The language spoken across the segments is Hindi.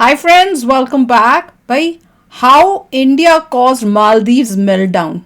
Hi friends, welcome back. भाई, how India caused Maldives meltdown.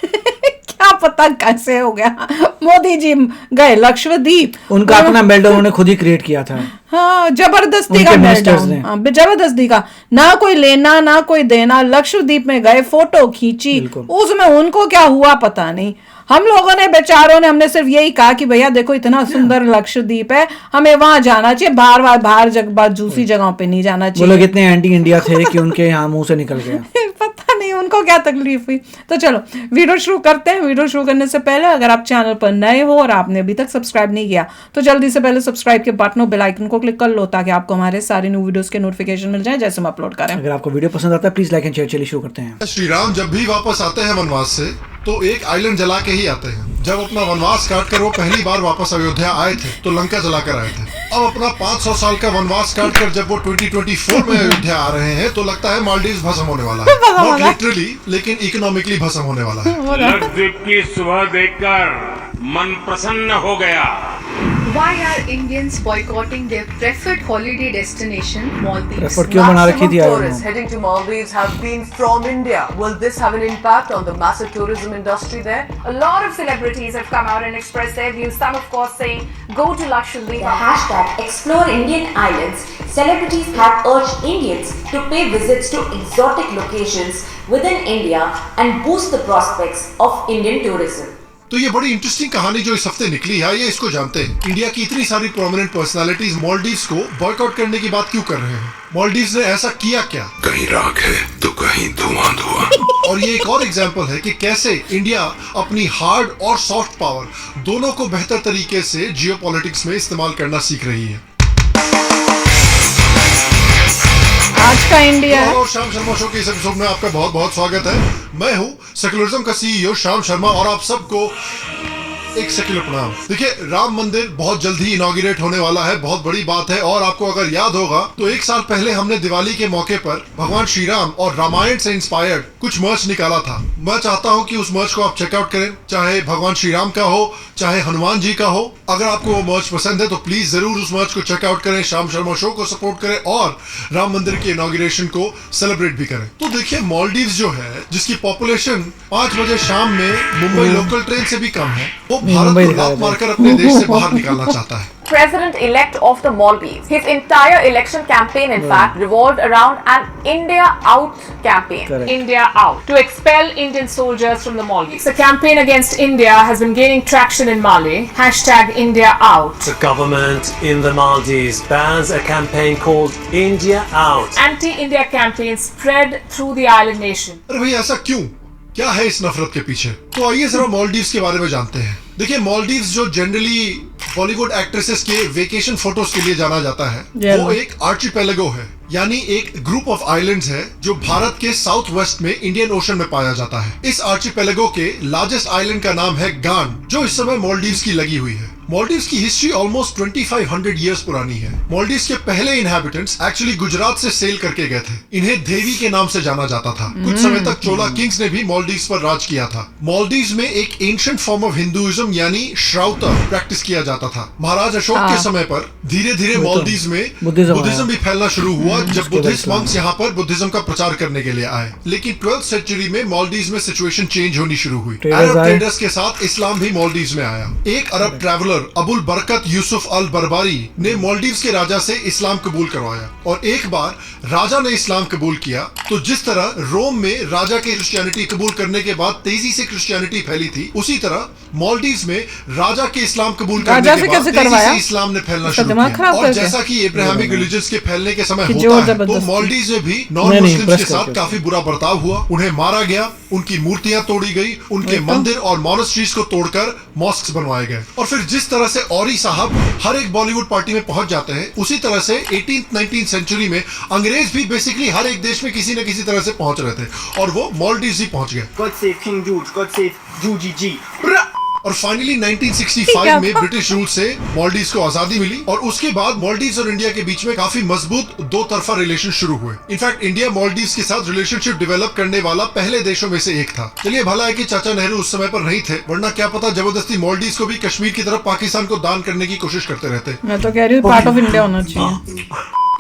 क्या पता कैसे हो गया. मोदी जी गए लक्षद्वीप. उनका अपना मेल्टडाउन उन्होंने खुद ही क्रिएट किया था. हाँ, जबरदस्ती का मेल्टडाउन. जबरदस्ती का, ना कोई लेना ना कोई देना. लक्षद्वीप में गए, फोटो खींची, उसमें उनको क्या हुआ पता नहीं. हम लोगों ने बेचारों ने हमने सिर्फ यही कहा कि भैया देखो इतना सुंदर लक्षद्वीप है, हमें वहां जाना चाहिए. बाहर जगह दूसरी जगहों पे नहीं जाना चाहिए. वो लोग इतने एंटी इंडिया थे कि उनके यहाँ मुंह से निकल गया. पता नहीं उनको क्या तकलीफ हुई. तो चलो वीडियो शुरू करते हैं. वीडियो शुरू करने से पहले अगर आप चैनल पर नए हो और आपने अभी तक सब्सक्राइब नहीं किया तो जल्दी से पहले सब्सक्राइब के बटन और बेल आइकन को क्लिक कर लो ताकि आपको हमारे सारे न्यू वीडियोस के नोटिफिकेशन मिल जाए जैसे हम अपलोड करें. अगर आपको वीडियो पसंद आता है प्लीज लाइक एंड शेयर. चलिए शुरू करते हैं. श्री राम जब भी वापस आते हैं वनवास से तो एक आइलैंड जला के ही आते हैं. जब अपना वनवास काट कर वो पहली बार वापस अयोध्या आए थे तो लंका जलाकर आए थे. अब अपना 500 साल का वनवास काट कर जब वो 2024 में अयोध्या आ रहे हैं तो लगता है मालदीव्स भस्म होने वाला है. नॉट लिटरली लेकिन इकोनॉमिकली भस्म होने वाला है. लक्षद्वीप की सुबह देखकर मन प्रसन्न हो गया. Why are Indians boycotting their preferred holiday destination, Maldives? Prefer क्यों बना रखी थी Tourists heading to Maldives have been from India. Will this have an impact on the massive tourism industry there? A lot of celebrities have come out and expressed their views. Some, of course, saying go to Lakshadweep. The hashtag Explore Indian Islands. Celebrities have urged Indians to pay visits to exotic locations within India and boost the prospects of Indian tourism. तो ये बड़ी इंटरेस्टिंग कहानी जो इस हफ्ते निकली है, ये इसको जानते हैं. इंडिया की इतनी सारी प्रोमिनेंट पर्सनालिटीज मालदीव्स को बॉयकॉट करने की बात क्यों कर रहे हैं? मालदीव्स ने ऐसा किया क्या? कहीं राख है तो कहीं धुआं. और ये एक और एग्जांपल है कि कैसे इंडिया अपनी हार्ड और सॉफ्ट पावर दोनों को बेहतर तरीके से जियोपॉलिटिक्स में इस्तेमाल करना सीख रही है. आज का इंडिया और शाम शर्मा शो के इस एपिसोड में आपका बहुत बहुत स्वागत है. मैं हूं सेकुलरिज्म का सीईओ शाम शर्मा और आप सबको एक सेक्युलर प्रणाम. देखिए, राम मंदिर बहुत जल्द ही इनॉग्रेट होने वाला है. बहुत बड़ी बात है. और आपको अगर याद होगा तो एक साल पहले हमने दिवाली के मौके पर भगवान श्री राम और रामायण से इंस्पायर्ड कुछ मर्च निकाला था. मैं चाहता हूं कि उस मर्च को आप चेकआउट करें, चाहे भगवान श्री राम का हो चाहे हनुमान जी का हो. अगर आपको वो मर्च पसंद है तो प्लीज जरूर उस मर्च को चेकआउट करें, शाम शर्मा शो को सपोर्ट करें और राम मंदिर के इनॉग्रेशन को सेलिब्रेट भी करें. तो देखिए, मालदीव्स जो है जिसकी पॉपुलेशन 5 बजे शाम में मुंबई लोकल ट्रेन से भी कम है, वो भारत को लात मारकर अपने देश से बाहर निकालना चाहता है. President-elect of the Maldives. His entire election campaign, in fact, revolved around an India out campaign. Correct. India out. To expel Indian soldiers from the Maldives. The campaign against India has been gaining traction in Mali. Hashtag India out. The government in the Maldives bans a campaign called India out. Anti-India campaign spread through the island nation. अरे भाई, ऐसा क्यों? क्या है इस नफरत के पीछे? तो आइए जरा मालदीव्स के बारे में जानते हैं. देखिए, मालदीव्स जो जनरली बॉलीवुड एक्ट्रेसेस के वेकेशन फोटोज के लिए जाना जाता है वो एक आर्चिपेलागो है, यानी एक ग्रुप ऑफ आइलैंड्स है जो भारत के साउथ वेस्ट में इंडियन ओशन में पाया जाता है. इस आर्चिपेलागो के लार्जेस्ट आइलैंड का नाम है गान, जो इस समय मालदीव्स की लगी हुई है. मालदीव्स की हिस्ट्री ऑलमोस्ट 2500 इयर्स पुरानी है. मालदीव्स के पहले इनहैबिटेंट्स एक्चुअली गुजरात से सेल करके गए थे. इन्हें देवी के नाम से जाना जाता था. कुछ समय तक चोला किंग्स ने भी मालदीव्स पर राज किया था. मालदीव्स में एक एंशिएंट फॉर्म ऑफ हिंदुइज्म यानी श्राउता प्रैक्टिस किया जाता था. महाराज अशोक के समय पर धीरे धीरे मालदीव्स में बुद्धिज्म भी फैलना शुरू हुआ जब बुद्धिस्ट मंक्स यहाँ पर बुद्धिज्म का प्रचार करने के लिए आए. लेकिन 12th सेंचुरी में मालदीव्स में सिचुएशन चेंज होनी शुरू हुई. अरब ट्रेडर्स के साथ इस्लाम भी मालदीव्स में आया. एक अरब ट्रैवलर अबुल बरकत यूसुफ अल बरबारी ने मालदीव्स के राजा से इस्लाम कबूल करवाया. और एक बार राजा ने इस्लाम कबूल किया तो जिस तरह रोम में राजा के क्रिश्चियनिटी कबूल करने के बाद तेजी से क्रिश्चियनिटी फैली थी, उसी तरह मालदीव्स में राजा के इस्लाम कबूल करने के बाद तेजी से इस्लाम ने फैलना शुरू किया. और जैसा कि एब्राहमिक रिलीजन्स के फैलने के समय होता है, तो मालदीव्स में भी नॉन मुस्लिम्स के साथ काफी बुरा बर्ताव हुआ. उन्हें मारा गया, उनकी मूर्तियां तोड़ी गई, उनके मंदिर और मॉनेस्ट्रीज को तोड़कर मॉस्क्स बनवाए गए. और फिर जिस तरह से औरी साहब हर एक बॉलीवुड पार्टी में पहुंच जाते हैं, उसी तरह से 18th 19th सेंचुरी में अंग्रेज भी बेसिकली हर एक देश में किसी न किसी तरह से पहुंच रहे थे और वो मालदीव्स ही पहुंच गए. God save King George, God save GG. और फाइनली 1965 में ब्रिटिश रूल से मालदीव्स को आजादी मिली और उसके बाद मालदीव्स और इंडिया के बीच में काफी मजबूत दो तरफा रिलेशन शुरू हुए. इनफैक्ट इंडिया मालदीव्स के साथ रिलेशनशिप डेवलप करने वाला पहले देशों में से एक था. चलिए, भला है कि चाचा नेहरू उस समय पर नहीं थे, वरना क्या पता जबरदस्ती मालदीव्स को भी कश्मीर की तरफ पाकिस्तान को दान करने की कोशिश करते रहते. मैं तो कह रही हूँ पार्ट ऑफ इंडिया होना चाहिए.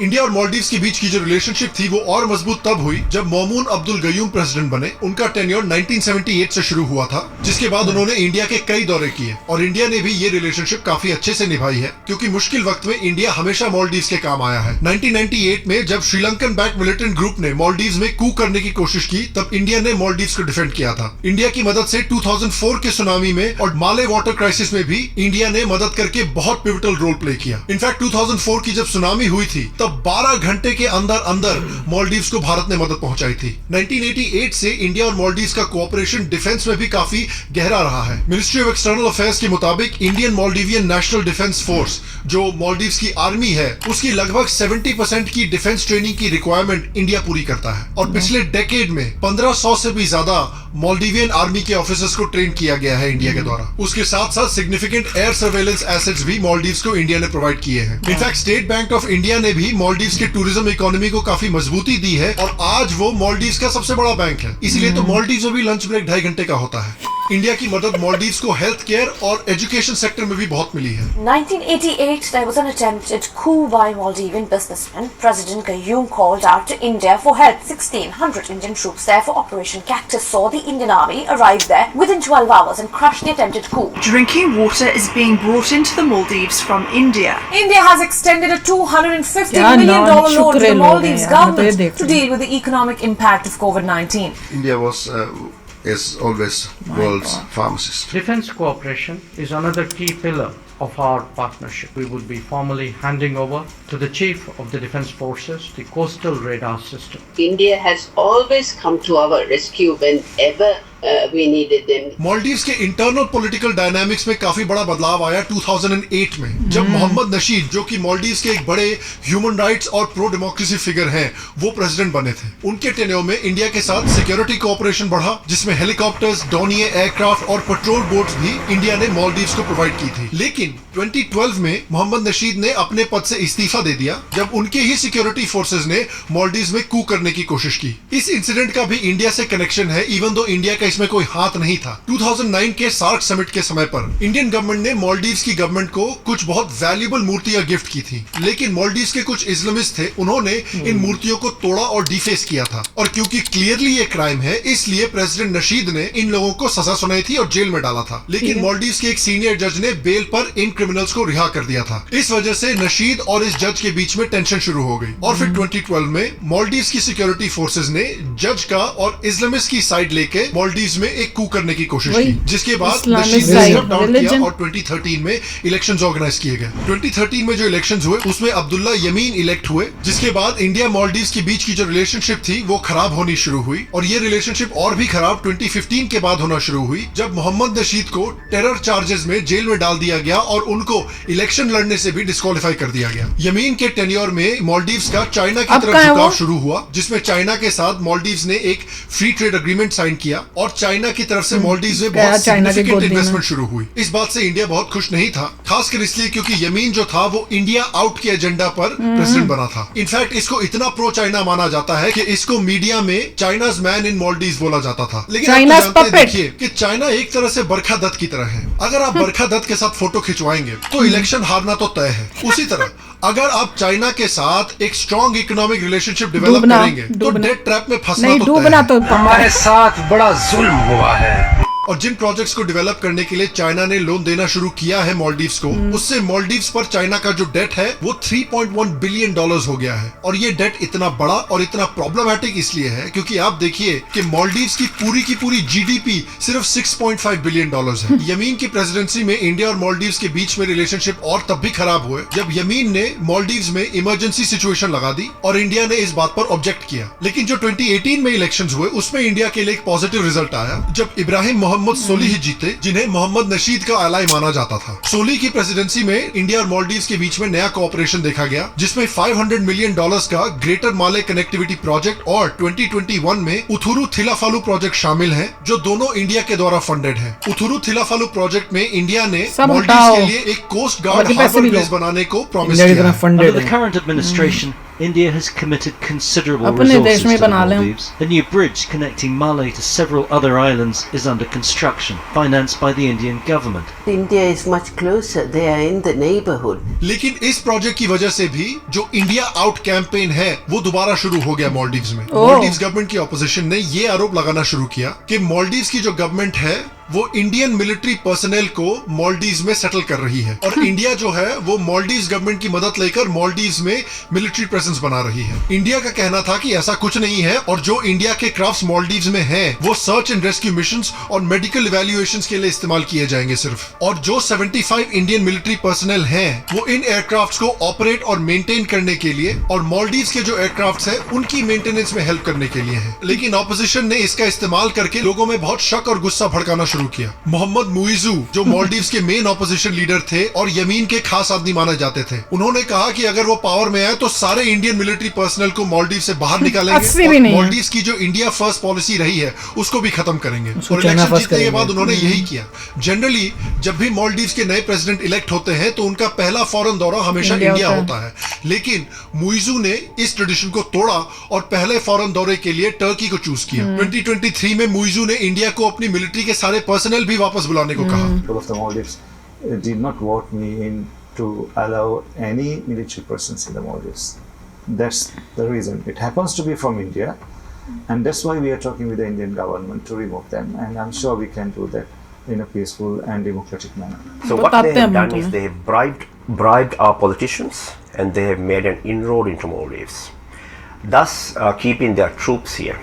इंडिया और मालदीव्स के बीच की जो रिलेशनशिप थी वो और मजबूत तब हुई जब मौमून अब्दुल गयूम प्रेसिडेंट बने। उनका टेन्योर 1978 से शुरू हुआ था, जिसके बाद उन्होंने इंडिया के कई दौरे किए और इंडिया ने भी ये रिलेशनशिप काफी अच्छे से निभाई है, क्योंकि मुश्किल वक्त में इंडिया हमेशा मालदीव्स के काम आया है। 1998 में जब श्रीलंकन बैक मिलिटेंट ग्रुप ने मालदीव्स में कू करने की कोशिश की, तब इंडिया ने मालदीव्स को डिफेंड किया था। इंडिया की मदद से 2004 के सुनामी में और माले वाटर क्राइसिस में भी इंडिया ने मदद करके बहुत पिवटल रोल प्ले किया। इनफैक्ट 2004 की जब सुनामी हुई थी तब 12 घंटे के अंदर मालदीव्स को भारत ने मदद पहुंचाई थी। 1988 से इंडिया और मालदीव्स का कोऑपरेशन डिफेंस में भी काफी गहरा रहा है। मिनिस्ट्री ऑफ एक्सटर्नल अफेयर्स के मुताबिक Indian Maldivian national defence force, जो मालदीव्स की आर्मी है, उसकी लगभग 70% की डिफेंस ट्रेनिंग की रिक्वायरमेंट इंडिया पूरी करता है। और पिछले डेकेड में 1500 से भी ज्यादा मालदीवियन आर्मी के ऑफिसर्स को ट्रेन किया गया है इंडिया के द्वारा। उसके साथ साथ सिग्निफिकेंट एयर सर्वेलेंस एसेट्स भी मालदीव्स को इंडिया ने प्रोवाइड किए हैं। In fact state bank of India ने भी मालदीव्स के टूरिज्म इकोनॉमी को काफी मजबूती दी है और आज वो मालदीव्स का सबसे बड़ा बैंक है। इसलिए तो मालदीव्स में भी लंच ब्रेक 2.5 घंटे का होता है। इंडिया की मदद मालदीव्स को हेल्थ केयर और एजुकेशन सेक्टर में भी बहुत मिली है। 1988, there was an attempted coup by Maldivian businessman. President Gayoom called out to India for help. 1,600 Indian troops there for Operation Cactus saw the Indian army arrive there within 12 hours and crush the attempted coup. Drinking water is being brought into the Maldives from India. India has extended a $250 million loan to the Maldives government to deal with the economic impact of COVID-19. India is always world's pharmacist. Defense cooperation is another key pillar of our partnership. We would be formally handing over to the Chief of the Defense Forces the coastal radar system. India has always come to our rescue whenever we needed them. Maldives के इंटरनल पॉलिटिकल डायनामिक्स में काफी बड़ा बदलाव आया 2008 में, जब मोहम्मद नशीद, जो कि मालदीव्स के एक बड़े ह्यूमन राइट्स और प्रो डेमोक्रेसी फिगर हैं, वो प्रेसिडेंट बने थे। उनके टेन्योर में इंडिया के साथ सिक्योरिटी कोऑपरेशन बढ़ा, जिसमें हेलीकॉप्टर्स, डोनियर एयरक्राफ्ट और पेट्रोल बोट्स भी इंडिया ने मालदीव्स को प्रोवाइड की थी। लेकिन 2012 में मोहम्मद नशीद ने अपने पद से इस्तीफा दे दिया, जब उनके ही सिक्योरिटी फोर्सेज ने मालदीव्स में कू करने की कोशिश की। इस इंसिडेंट का भी इंडिया से कनेक्शन है, इवन दो इंडिया का इसमें कोई हाथ नहीं था। 2009 के सार्क समिट के समय पर इंडियन गवर्नमेंट ने मालदीव्स की गवर्नमेंट को कुछ बहुत वैल्यूएबल मूर्तियां गिफ्ट की थी, लेकिन मालदीव्स के कुछ इस्लामिस्ट थे, उन्होंने इन मूर्तियों को तोड़ा और डिफेस किया था। और क्योंकि क्लियरली ये क्राइम है, इसलिए प्रेसिडेंट नशीद ने इन लोगों को सजा सुनाई थी और जेल में डाला था। लेकिन मालदीव्स के एक सीनियर जज ने बेल पर इन क्रिमिनल्स को रिहा कर दिया था। इस वजह से नशीद और इस जज के बीच में टेंशन शुरू हो गई और फिर 2012 में मालदीव्स की सिक्योरिटी फोर्सेज ने जज का और इस्लामिस्ट की साइड लेके मालदीव्स में एक कू करने की कोशिश की, जिसके बाद नशीद ने स्टेप डाउन किया और 2013 में इलेक्शंस ऑर्गेनाइज किए गए। 2013 में जो इलेक्शंस हुए उसमें अब्दुल्ला यमीन इलेक्ट हुए, जिसके बाद इंडिया मालदीव्स के बीच की जो रिलेशनशिप थी वो खराब होनी शुरू हुई और ये रिलेशनशिप और भी खराब 2015 के बाद होना शुरू हुई, जब मोहम्मद नशीद को टेरर चार्जेस में जेल में डाल दिया गया और उनको इलेक्शन लड़ने से भी डिस्क्वालीफाई कर दिया गया। यमीन के टेन्योर में मालदीव्स का चाइना की तरफ झुकाव शुरू हुआ, जिसमें चाइना के साथ मालदीव्स ने एक फ्री ट्रेड एग्रीमेंट साइन किया और चाइना की तरफ से मालदीव्स में बहुत सिग्निफिकेंट इन्वेस्टमेंट शुरू हुई। इस बात से इंडिया बहुत खुश नहीं था, खासकर इसलिए क्योंकि यमीन जो था वो इंडिया आउट के एजेंडा पर प्रेसिडेंट बना था। इनफैक्ट इसको इतना प्रो चाइना माना जाता है कि इसको मीडिया में चाइनाज मैन इन मालदीव्स बोला जाता था। लेकिन आप जानते हैं, देखिए कि चाइना एक तरह से बरखा दत्त की तरह है। अगर आप बरखा दत्त के साथ फोटो खिंचवाएंगे तो इलेक्शन हारना तो तय है। उसी तरह अगर आप चाइना के साथ एक स्ट्रॉन्ग इकोनॉमिक रिलेशनशिप डेवलप करेंगे तो डेट ट्रैप में फंसना तो तय है। हमारे साथ बड़ा जुल्म हुआ है। और जिन प्रोजेक्ट्स को डेवलप करने के लिए चाइना ने लोन देना शुरू किया है मालदीव्स को, उससे मालदीव्स पर चाइना का जो डेट है वो $3.1 बिलियन हो गया है। और ये डेट इतना बड़ा और इतना प्रॉब्लमैटिक इसलिए है क्योंकि आप देखिए कि मालदीव्स की पूरी जीडीपी सिर्फ $6.5 बिलियन है। यमीन की प्रेसिडेंसी में इंडिया और मालदीव्स के बीच में रिलेशनशिप और तब भी खराब हुए जब यमीन ने मालदीव्स में इमरजेंसी सिचुएशन लगा दी और इंडिया ने इस बात पर ऑब्जेक्ट किया। लेकिन जो 2018 में इलेक्शंस हुए उसमें इंडिया के लिए एक पॉजिटिव रिजल्ट आया, जब इब्राहिम मोहम्मद सोलिह जीते, जिन्हें मोहम्मद नशीद का एलाई माना जाता था। सोलिह की प्रेसिडेंसी में इंडिया और मालदीव्स के बीच में नया कोऑपरेशन देखा गया, जिसमें $500 मिलियन का ग्रेटर माले कनेक्टिविटी प्रोजेक्ट और 2021 में उथुरु थिलाफालू प्रोजेक्ट शामिल हैं, जो दोनों इंडिया के द्वारा फंडेड हैं। उथुरु थिलाफालू प्रोजेक्ट में इंडिया ने मालदीव्स के लिए एक कोस्ट गार्ड हार्बर बेस बनाने को प्रॉमिस किया। Under the current administration, India has committed considerable अपने देश resources में to the बना लें। Maldives. A new bridge connecting Mali to several other islands is under construction, financed by the Indian government. India is much closer. They are in the neighborhood. लेकिन इस प्रोजेक्ट की वजह से भी जो इंडिया आउट कैंपेन है वो दोबारा शुरू हो गया मालदीव्स में। मालदीव्स गवर्नमेंट की ऑपोजिशन ने ये आरोप लगाना शुरू किया कि मालदीव्स की जो गवर्नमेंट है वो इंडियन मिलिट्री पर्सनल को मालदीव्स में सेटल कर रही है और इंडिया जो है वो मालदीव्स गवर्नमेंट की मदद लेकर मालदीव्स में मिलिट्री प्रेजेंस बना रही है। इंडिया का कहना था कि ऐसा कुछ नहीं है और जो इंडिया के क्राफ्ट्स मालदीव्स में हैं वो सर्च एंड रेस्क्यू मिशंस और मेडिकल इवैल्यूएशंस के लिए इस्तेमाल किए जाएंगे सिर्फ। और जो 75 इंडियन मिलिट्री पर्सनल हैं वो इन एयरक्राफ्ट्स को ऑपरेट और मेंटेन करने के लिए और मालदीव्स के जो एयरक्राफ्ट्स हैं उनकी मेंटेनेंस में हेल्प करने के लिए है। लेकिन ऑपोजिशन ने इसका इस्तेमाल करके लोगों में बहुत शक और गुस्सा भड़काना शुरू किया। मोहम्मद मुइजू जो मालदीव्स के मेन ऑपोजिशन लीडर थे और यमीन के खास आदमी माने जाते थे, उन्होंने कहा कि अगर वो पावर में आए तो सारे इंडियन मिलिट्री पर्सनल को मालदीव से बाहर निकालेंगे और मालदीव्स की जो इंडिया फर्स्ट पॉलिसी रही है उसको भी खत्म करेंगे। और इलेक्शन जीतने के बाद उन्होंने यही किया। जनरली जब भी मालदीव्स के नए प्रेसिडेंट इलेक्ट होते हैं तो उनका पहला फॉरेन दौरा हमेशा इंडिया होता है, लेकिन मुइजू ने इस ट्रेडिशन को तोड़ा और पहले फॉरेन दौरे के लिए टर्की को चूज किया। 2023 में मुइजू ने इंडिया को अपनी मिलिट्री के सारे पर्सनल भी वापस बुलाने को कहा। People of the Maldives did not vote me in to allow any military presence in the Maldives. That's the reason. It happens to be from India, and that's why we are talking with the Indian government to remove them. And I'm sure we can do that in a peaceful and democratic manner. So what they have done is they have bribed our politicians, and they have made an inroad into Maldives, thus keeping their troops here.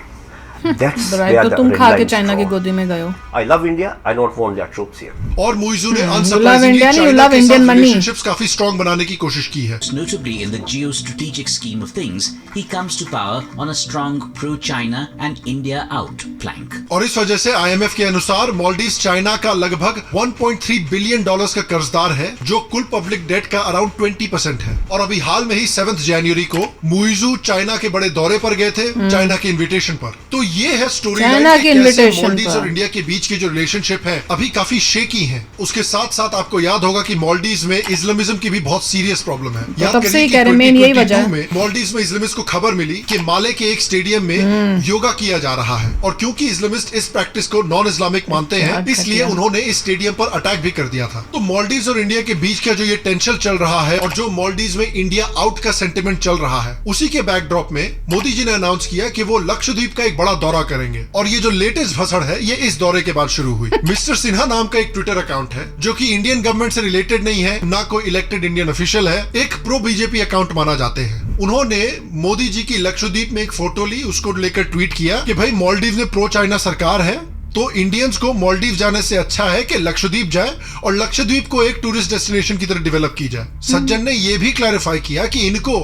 That's where the तुम खा के चाइना की गोदी में गए हो। I love India. I don't want their troops here. और मुइजू ने अनसरप्राइजिंगली चाइना के साथ रिलेशनशिप्स काफी स्ट्रॉन्ग बनाने की कोशिश की है। Notably in the geostrategic scheme of things, he comes to power on a strong pro-China and India out plank. और इस वजह से IMF के अनुसार मालदीव्स चाइना का लगभग 1.3 बिलियन डॉलर्स का कर्जदार है, जो कुल पब्लिक डेट का अराउंड 20% है। और अभी हाल में ही 7 जनवरी को मुइजू चाइना के बड़े दौरे पर गए थे, चाइना के इन्विटेशन पर। तो ये है स्टोरी लाइन कि कैसे मालदीव्स और इंडिया के बीच की जो रिलेशनशिप है अभी काफी शेकी है। उसके साथ साथ आपको याद होगा कि मालदीव्स में इस्लामिज्म की भी बहुत सीरियस प्रॉब्लम है। याद करिए कि 2022 में मालदीव्स में इस्लामिस्ट को खबर मिली कि माले के एक स्टेडियम में योगा किया जा रहा है, और क्योंकि इस्लामिस्ट इस प्रैक्टिस को नॉन इस्लामिक मानते हैं इसलिए उन्होंने इस स्टेडियम पर अटैक भी कर दिया था। तो मालदीव्स और इंडिया के बीच का जो ये टेंशन चल रहा है और जो मालदीव्स में इंडिया आउट का सेंटिमेंट चल रहा है, उसी के बैकड्रॉप में मोदी जी ने अनाउंस किया कि वो लक्षद्वीप का एक बड़ा दौरा करेंगे। और ये जो लेटेस्ट भसड़ है ये इस दौरे के बाद शुरू हुई। मिस्टर सिन्हा नाम का एक ट्विटर अकाउंट है जो कि इंडियन गवर्नमेंट से रिलेटेड नहीं है, ना कोई इलेक्टेड इंडियन ऑफिशियल है, एक प्रो बीजेपी अकाउंट माना जाते हैं। उन्होंने मोदी जी की लक्षद्वीप में एक फोटो ली, उसको लेकर ट्वीट किया कि भाई मालदीव में प्रो चाइना सरकार है, तो इंडियंस को मालदीव जाने से अच्छा है कि लक्षद्वीप जाए और लक्षद्वीप को एक टूरिस्ट डेस्टिनेशन की तरह डेवलप की जाए। सज्जन ने यह भी क्लैरिफाई किया कि इनको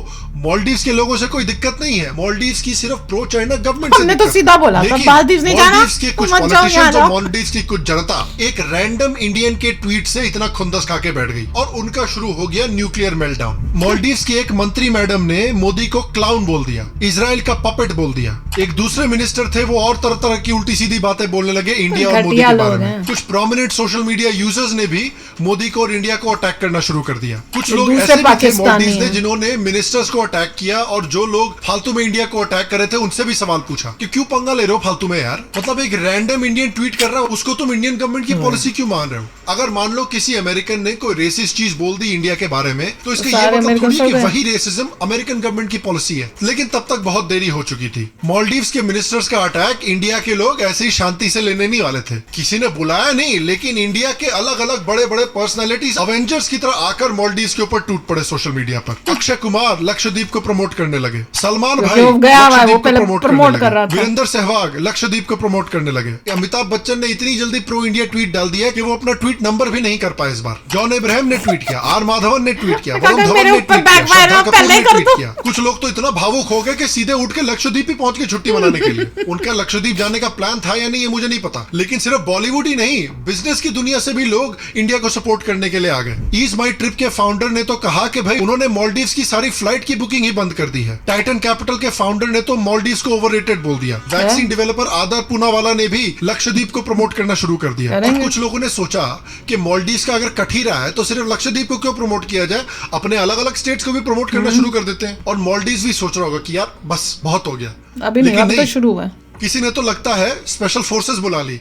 मालदीव्स के लोगों से कोई दिक्कत नहीं है, मालदीव्स की सिर्फ प्रो चाइना गवर्नमेंट से हमने तो सीधा बोला था मालदीव्स नहीं जाना। मालदीव्स के कुछ पॉलिटिशियंस और मालदीव्स की कुछ जनता एक रैंडम इंडियन के ट्वीट से इतना खुंदस खा के बैठ गई और उनका शुरू हो गया न्यूक्लियर मेल्टडाउन। मालदीव्स के एक मंत्री मैडम ने मोदी को क्लाउन बोल दिया, इजराइल का पपेट बोल दिया। एक दूसरे मिनिस्टर थे वो और तरह तरह की उल्टी सीधी बातें बोलने लगे इंडिया और मोदी के बारे में। कुछ प्रोमिनेंट सोशल मीडिया यूजर्स ने भी मोदी को और इंडिया को अटैक करना शुरू कर दिया। कुछ लोग ऐसे भी थे मालदीव्स में जिन्होंने मिनिस्टर्स को अटैक किया और जो लोग फालतू में इंडिया को अटैक कर रहे थे उनसे भी सवाल पूछा कि क्यों पंगा ले रहे हो फालतू में यार, मतलब एक रैंडम इंडियन ट्वीट कर रहा है उसको तुम इंडियन गवर्नमेंट की पॉलिसी क्यों मान रहे हो। अगर मान लो किसी अमेरिकन ने कोई रेसिस्ट चीज बोल दी इंडिया के बारे में तो इसका ये मतलब थोड़ी कि वही रेसिज्म अमेरिकन गवर्नमेंट की पॉलिसी है, लेकिन तब तक बहुत देरी हो चुकी थी। मालदीव्स के मिनिस्टर्स का अटैक इंडिया के लोग ऐसे ही शांति से लेने नहीं वाले थे, किसी ने बुलाया नहीं, लेकिन इंडिया के अलग अलग बड़े बड़े पर्सनालिटीज अवेंजर्स की तरह आकर मालदीव्स के ऊपर टूट पड़े सोशल मीडिया पर। अक्षय कुमार लक्षद्वीप को प्रमोट करने लगे, सलमान भाई लक्षद्वीप को प्रमोट करने लगे, वीरेंद्र सहवाग लक्षद्वीप को प्रमोट करने लगे। अमिताभ बच्चन ने इतनी जल्दी प्रो इंडिया ट्वीट डाल दिया कि वो अपना ट्वीट नंबर भी नहीं कर पाए इस बार। जॉन इब्राहिम ने ट्वीट किया, आर माधवन ने ट्वीट किया, वरुण धवन ने ट्वीट किया, श्रद्धा कपूर ने ट्वीट किया। कुछ लोग तो इतना भावुक हो गए कि सीधे उठ के लक्षद्वीप ही पहुंच के छुट्टी मनाने के लिए। उनका लक्षद्वीप जाने का प्लान था या नहीं ये मुझे नहीं पता, लेकिन सिर्फ बॉलीवुड ही नहीं बिजनेस की दुनिया से भी लोग इंडिया को सपोर्ट करने के लिए आ गए। ईज माई ट्रिप के फाउंडर ने तो कहा कि भाई उन्होंने मालदीव्स की सारी फ्लाइट की बुकिंग ही बंद कर दी है। टाइटन कैपिटल के फाउंडर ने तो मालदीव्स को ओवररेटेड बोल दिया। वैक्सीन डेवलपर आदर पूनावाला ने भी लक्षद्वीप को प्रमोट करना शुरू कर दिया। और कुछ लोगों ने सोचा कि मालदीव्स का अगर कट ही रहा है तो सिर्फ लक्षद्वीप को क्यों प्रमोट किया जाए, अपने अलग अलग स्टेट्स को भी प्रमोट करना शुरू कर देते हैं। और मालदीव्स भी सोच रहा होगा कि यार बस बहुत हो गया, अभी नहीं, अभी तो शुरू हुआ। किसी ने तो लगता है स्पेशल फोर्सेस बुला ली।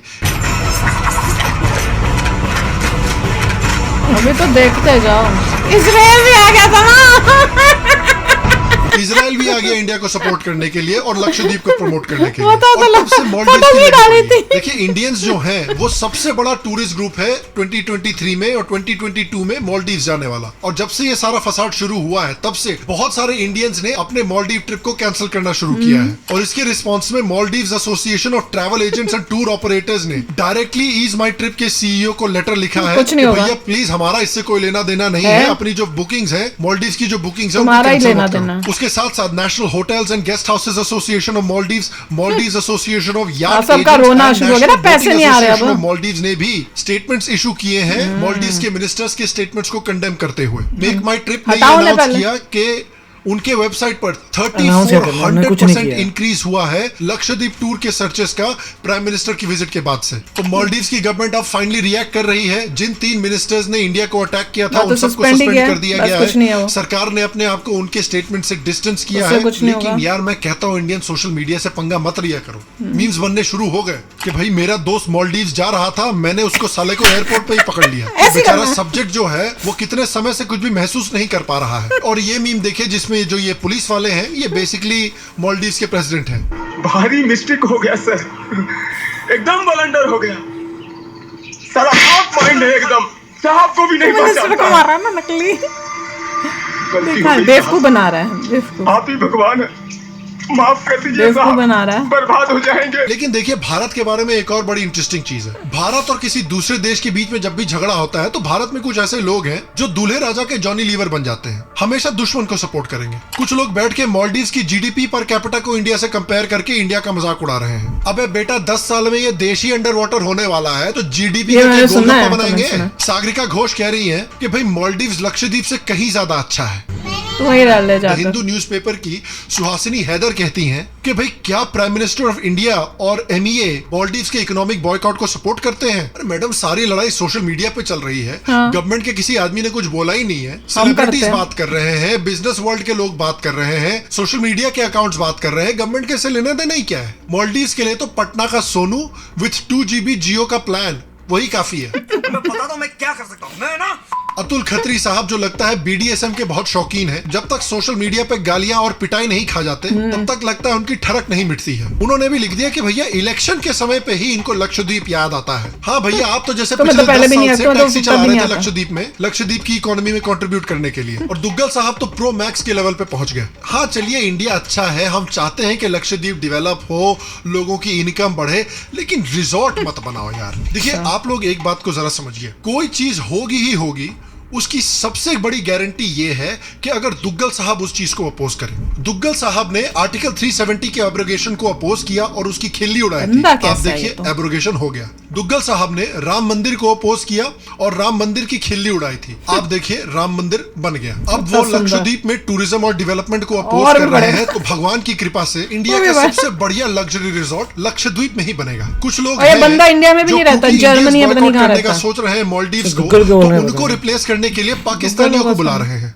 अभी तो देखते जाओ, इजराइल भी आ गया था ना। इजराइल भी आ गया इंडिया को सपोर्ट करने के लिए और लक्षद्वीप को प्रमोट करने के लिए। और तब से मालदीव्स की डाली थी। देखिए इंडियंस जो हैं वो सबसे बड़ा टूरिस्ट ग्रुप है 2023 में और 2022 में मालदीव्स जाने वाला। और जब से ये सारा फसाद शुरू हुआ है तब से बहुत सारे इंडियंस ने अपने मालदीव ट्रिप को कैंसिल करना शुरू किया है। और इसके रिस्पॉन्स में Maldives association of travel agents and tour operators ने डायरेक्टली ईज माई ट्रिप के सीईओ को लेटर लिखा है कि भैया प्लीज हमारा इससे कोई लेना देना नहीं है, अपनी जो बुकिंग्स है मालदीव्स की जो बुकिंग्स है उसके साथ साथ national hotels and guest houses association of Maldives association of yacht Maldives ने भी स्टेटमेंट्स इशू किए हैं मालदीव्स के मिनिस्टर्स के स्टेटमेंट्स को कंडेम करते हुए। मेक माई ट्रिप ने अनाउंस किया कि उनके वेबसाइट पर 3400% इंक्रीज हुआ है लक्षद्वीप टूर के सर्चेस का प्राइम मिनिस्टर की विजिट के बाद से। तो मालदीव्स की गवर्नमेंट अब फाइनली रिएक्ट कर रही है। जिन 3 मिनिस्टर्स ने इंडिया को अटैक किया था उन सबको सस्पेंड कर दिया गया है। सरकार ने अपने आप को उनके स्टेटमेंट से डिस्टेंस किया है। लेकिन यार मैं कहता हूँ इंडियन सोशल मीडिया से पंगा मत लिया करो। मीम्स बनने शुरू हो गए कि भाई मेरा दोस्त मालदीव्स जा रहा था, मैंने उसको साले को एयरपोर्ट पे ही पकड़ लिया। बेचारा सब्जेक्ट जो है वो कितने समय से कुछ भी महसूस नहीं कर पा रहा है। और ये मीम देखिए जिसमें जो ये पुलिस वाले हैं ये बेसिकली मालदीव्स के प्रेसिडेंट हैं। भारी मिस्टेक हो गया सर, एकदम ब्लंडर हो गया। सारा हाफ माइंड है एकदम, साहब को भी नहीं पहचानता। मारा ना नकली, बेवकूफ बना रहा है। आप ही भगवान है, माफ कर दीजिए साहब, बना रहा है, बर्बाद हो जाएंगे। लेकिन देखिए भारत के बारे में एक और बड़ी इंटरेस्टिंग चीज है। भारत और किसी दूसरे देश के बीच में जब भी झगड़ा होता है तो भारत में कुछ ऐसे लोग हैं जो दूल्हे राजा के जॉनी लीवर बन जाते हैं, हमेशा दुश्मन को सपोर्ट करेंगे। कुछ लोग बैठ के मालदीव्स की जीडीपी पर कैपिटा को इंडिया से कंपेयर करके इंडिया का मजाक उड़ा रहे हैं। अबे बेटा 10 साल में ये देश ही अंडर वाटर होने वाला है तो जीडीपी का गोलगप्पा बनाएंगे। सागरिका घोष कह रही है कि भाई मालदीव्स लक्षद्वीप से कहीं ज्यादा अच्छा है। हिंदू न्यूज़पेपर की सुहासिनी हैदर कहती हैं कि भाई क्या प्राइम मिनिस्टर ऑफ इंडिया और एमईए मालदीव्स के इकोनॉमिक बॉयकॉट को सपोर्ट करते हैं? अरे मैडम सारी लड़ाई सोशल मीडिया पे चल रही है। गवर्नमेंट के किसी आदमी ने कुछ बोला ही नहीं है। सेलिब्रिटीज बात कर रहे हैं, बिजनेस वर्ल्ड के लोग बात कर रहे हैं, सोशल मीडिया के अकाउंट्स बात कर रहे हैं। गवर्नमेंट के से लेना देना ही क्या है? मालदीव्स के लिए तो पटना का सोनू विथ 2 GB जियो का प्लान वही काफी है। मैं बता दो मैं क्या कर सकता हूँ। मैं ना अतुल खत्री साहब जो लगता है बीडीएसएम के बहुत शौकीन हैं, जब तक सोशल मीडिया पे गालियां और पिटाई नहीं खा जाते तब तक लगता है उनकी ठरक नहीं मिटती है। उन्होंने भी लिख दिया कि भैया इलेक्शन के समय पे ही इनको लक्षद्वीप याद आता है। हाँ भैया आप तो जैसे पिछले 10 साल से टैक्सी चला रहे थे लक्षद्वीप में, लक्षद्वीप की इकोनॉमी में कंट्रीब्यूट करने के लिए, और दुग्गल साहब तो प्रो मैक्स के लेवल पे पहुंच गए। हाँ चलिए इंडिया अच्छा है, हम चाहते हैं कि लक्षद्वीप डेवलप हो, लोगों की इनकम बढ़े, लेकिन रिजॉर्ट मत बनाओ यार। देखिए आप लोग एक बात को जरा समझिए, कोई चीज होगी ही होगी, उसकी सबसे बड़ी गारंटी ये है कि अगर दुग्गल साहब उस चीज को अपोज करें। दुग्गल साहब ने आर्टिकल 370 के एब्रोगेशन को अपोज किया और उसकी खिल्ली उड़ाई थी। आप देखिए एब्रोगेशन हो गया। दुग्गल साहब ने राम मंदिर को अपोज किया और राम मंदिर की खिल्ली उड़ाई थी। आप देखिए राम मंदिर बन गया। अब वो लक्षद्वीप में टूरिज्म और डेवलपमेंट को अपोज कर रहे हैं तो भगवान की कृपा से इंडिया का सबसे बढ़िया लग्जरी रिजॉर्ट लक्षद्वीप में ही बनेगा। कुछ लोग बंदा इंडिया में भी नहीं रहता, जर्मनी या पता नहीं कहां रहता, सोच रहे हैं मालदीव्स को, तो उनको रिप्लेस करने के लिए पाकिस्तानियों को बुला रहे हैं।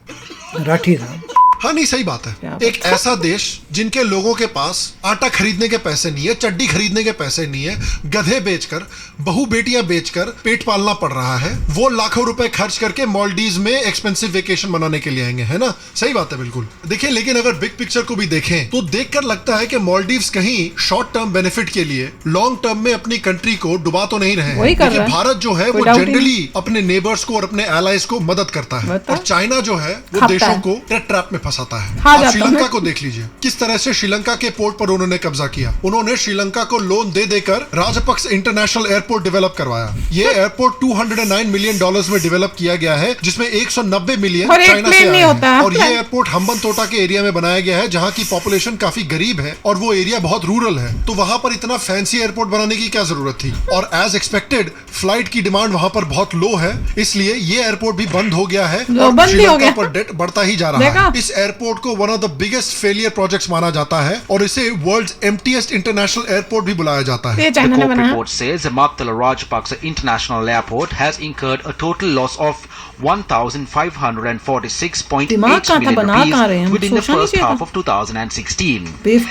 राठी था। हाँ नहीं सही बात है। एक ऐसा देश जिनके लोगों के पास आटा खरीदने के पैसे नहीं है, चड्डी खरीदने के पैसे नहीं है, गधे बेचकर, बहू बेटियां बेचकर पेट पालना पड़ रहा है, वो लाखों रुपए खर्च करके मालदीव्स में एक्सपेंसिव वेकेशन मनाने के लिए आएंगे, है ना? सही बात है बिल्कुल। देखिए लेकिन अगर बिग पिक्चर को भी देखें तो देखकर लगता है कि मालदीव्स कहीं शॉर्ट टर्म बेनिफिट के लिए लॉन्ग टर्म में अपनी कंट्री को डुबा तो नहीं रहे हैं। देखिए भारत जो है वो जनरली अपने नेबर्स को और अपने एलाइज को मदद करता है, और चाइना जो है वो देशों को ट्रैप में फंसाता है। आप श्रीलंका को देख लीजिए, किस तरह से श्रीलंका के पोर्ट पर उन्होंने कब्जा किया। उन्होंने श्रीलंका को लोन दे देकर राजपक्ष इंटरनेशनल एयरपोर्ट डेवलप करवाया। ये एयरपोर्ट $209 मिलियन में डेवलप किया गया है, जिसमें 190 मिलियन चाइना से आए हैं। और ये एयरपोर्ट हम्बनतोटा के एरिया में बनाया गया है जहाँ की पॉपुलेशन काफी गरीब है और वो एरिया बहुत रूरल है। तो वहाँ पर इतना फैंसी एयरपोर्ट बनाने की क्या जरूरत थी? और एज एक्सपेक्टेड फ्लाइट की डिमांड वहाँ पर बहुत लो है, इसलिए ये एयरपोर्ट भी बंद हो गया है और श्रीलंका पर डेट बढ़ता ही जा रहा है। इस एयरपोर्ट को one of the biggest failure projects माना जाता है और इसे वर्ल्ड्स एम्प्टीएस्ट इंटरनेशनल एयरपोर्ट भी बुलाया जाता है। The court report says Zamaktala Rajapaksa International Airport has incurred a total loss of 1,546.8 million rupees within the first half of 2016. This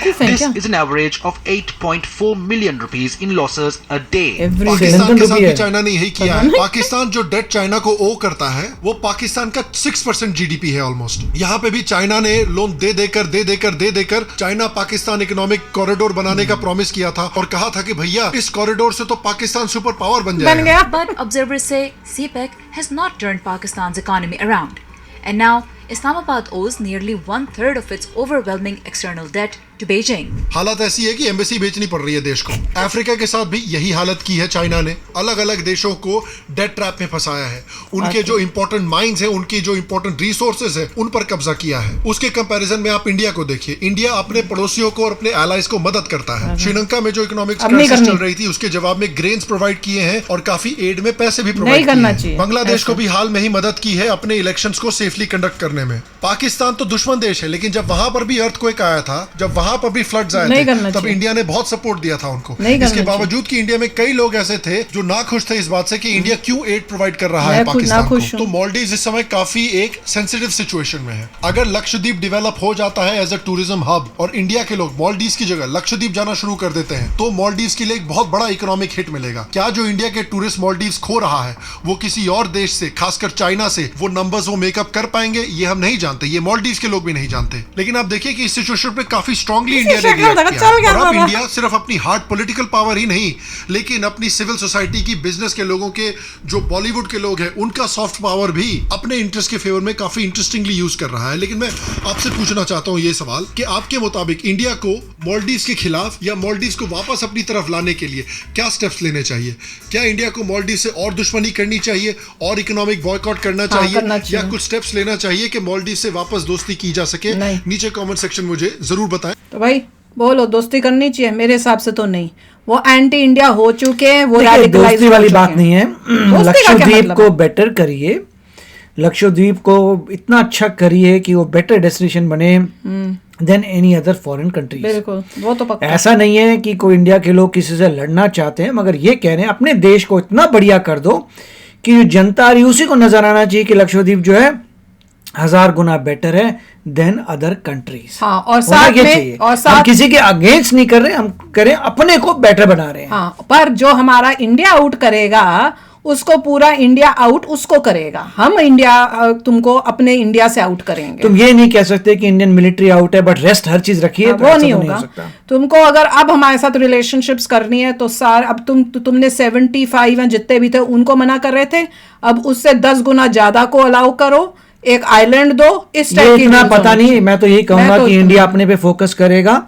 is an average of 8.4 million rupees in losses a day. Pakistan के साथ भी चाइना ने यही किया है। पाकिस्तान जो डेट चाइना को ओ करता है वो पाकिस्तान का 6% जीडीपी है ऑलमोस्ट। यहाँ पे भी चाइना ने लोन दे देकर चाइना पाकिस्तान इकोनॉमिक कॉरिडोर बनाने का प्रॉमिस किया था और कहा था कि भैया इस कॉरिडोर से तो पाकिस्तान सुपर पावर बन जाएगा। But observers say CPEC has not turned Pakistan's economy around, and now Islamabad owes nearly 1/3 of its overwhelming external debt to Beijing. हालत ऐसी है कि एम्बेसी बेचनी पड़ रही है देश को। अफ्रीका के साथ भी यही हालत की है चाइना ने, अलग अलग देशों को डेट ट्रैप में फंसाया है। उनके जो इंपॉर्टेंट माइंस हैं, उनकी जो इंपॉर्टेंट रिसोर्सेज है, उन पर कब्जा किया है। उसके कंपैरिजन में आप इंडिया को देखिए, इंडिया अपने पड़ोसियों को और अपने एलाइज को मदद करता है। श्रीलंका में जो इकोनॉमिक क्राइसिस चल रही थी उसके जवाब में ग्रेन्स प्रोवाइड किए हैं और काफी एड में पैसे भी प्रोवाइड किए हैं। बांग्लादेश को भी हाल में ही मदद की है अपने इलेक्शंस को सेफली कंडक्ट करने में। पाकिस्तान तो दुश्मन देश है, लेकिन जब वहां पर भी अर्थक्वेक आया था, जब वहां पर भी फ्लड्स आए थे, तब इंडिया ने बहुत सपोर्ट दिया था उनको। इसके बावजूद कि इंडिया में कई लोग ऐसे थे जो नाखुश थे इस बात से कि इंडिया क्यों एड प्रोवाइड कर रहा है पाकिस्तान को। तो मालदीव्स इस समय काफी एक सेंसिटिव सिचुएशन में है। अगर लक्षद्वीप डेवलप हो जाता है एज अ टूरिज्म हब और इंडिया के लोग मालदीव्स की जगह लक्षद्वीप जाना शुरू कर देते हैं, तो मालदीव्स के लिए एक बहुत बड़ा इकोनॉमिक हिट मिलेगा। क्या जो इंडिया के टूरिस्ट मालदीव्स खो रहा है वो किसी और देश से, खासकर चाइना से, वो नंबर्स वो मेकअप कर पाएंगे, ये हम नहीं जानते, ये मालदीव्स के लोग भी नहीं जानते। लेकिन आप देखिए कि इस सिचुएशन पे काफी स्ट्रांगली इंडिया ने रिएक्ट किया। और अब इंडिया सिर्फ अपनी हार्ड पॉलिटिकल पावर ही नहीं, लेकिन अपनी सिविल सोसाइटी की, बिजनेस के लोगों के, जो बॉलीवुड के लोग हैं, उनका सॉफ्ट पावर भी अपने इंटरेस्ट के फेवर में काफी इंटरेस्टिंगली यूज कर रहा है। लेकिन मैं आपसे पूछना चाहता हूं ये सवाल कि आपके मुताबिक इंडिया को मालदीव्स के खिलाफ या मालदीव्स को वापस अपनी तरफ लाने के लिए क्या स्टेप्स लेने चाहिए? क्या इंडिया को मालदीव से और दुश्मनी करनी चाहिए और इकोनॉमिक बॉयकॉट करना चाहिए, या कुछ स्टेप्स लेना चाहिए कि मालदीव से वापस दोस्ती की जा सके? नीचे कमेंट सेक्शन मुझे जरूर बताएं। तो भाई बोलो, दोस्ती करनी चाहिए? मेरे हिसाब से तो नहीं। वो एंटी इंडिया हो चुके हैं, वो दोस्ती वाली बात नहीं है। लक्षद्वीप को बेटर करिए, लक्षद्वीप को इतना अच्छा करिए कि वो बेटर डेस्टिनेशन बने than any other foreign countries. बिल्कुल, वो तो पक्का। ऐसा नहीं है कि कोई इंडिया के लोग किसी से लड़ना चाहते हैं, मगर ये कह रहे हैं अपने देश को इतना बढ़िया कर दो कि जो जनता आ रही उसी को नजर आना चाहिए कि लक्षद्वीप जो है 1000 गुना बेटर है देन अदर कंट्रीज। हाँ, और साथ में हम किसी के अगेंस्ट नहीं कर रहे, हम करें अपने को बेटर बना रहे हैं। हाँ, पर जो हमारा इंडिया आउट करेगा उसको पूरा इंडिया आउट उसको करेगा। हम इंडिया तुमको अपने इंडिया से आउट करेंगे। तुम ये नहीं कह सकते कि इंडियन मिलिट्री आउट है बट रेस्ट हर चीज रखी है। वो नहीं होगा। तुमको अगर अब हमारे साथ रिलेशनशिप्स करनी है तो अब तुमने 75 जितने भी थे उनको मना कर रहे थे, अब उससे 10 गुना ज्यादा को अलाउ करो, एक आइलैंड दो। इस टाइप की इतना पता नहीं, मैं तो यही कहूंगा कि इंडिया अपने पे फोकस करेगा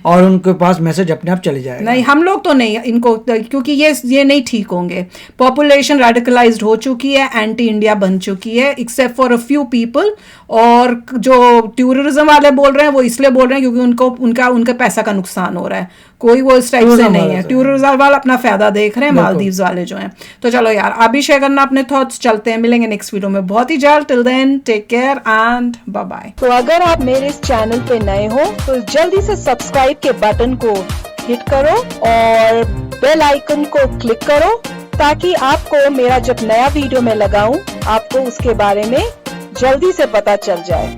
और उनके पास मैसेज अपने आप चले जाएगा। नहीं, हम लोग तो नहीं इनको, क्योंकि ये नहीं ठीक होंगे। पॉपुलेशन रेडिकलाइज्ड हो चुकी है, एंटी इंडिया बन चुकी है, except for a few people. और जो टूरिज्म वाले बोल रहे हैं वो इसलिए बोल रहे हैं क्योंकि उनका पैसा का नुकसान हो रहा है। कोई वो इस टाइप से नहीं है। टूरिज्म वाले अपना फायदा देख रहे हैं, मालदीव्स वाले जो हैं। तो चलो यार, अभी शेयर करना अपने थॉट्स। चलते हैं, मिलेंगे नेक्स्ट वीडियो में बहुत ही जल्द। Till then take care and bye bye. तो अगर आप मेरे इस चैनल पे नए हो तो जल्दी से सब्सक्राइब के बटन को हिट करो और बेल आइकन को क्लिक करो ताकि आपको मेरा जब नया वीडियो मैं लगाऊं आपको उसके बारे में जल्दी से पता चल जाए।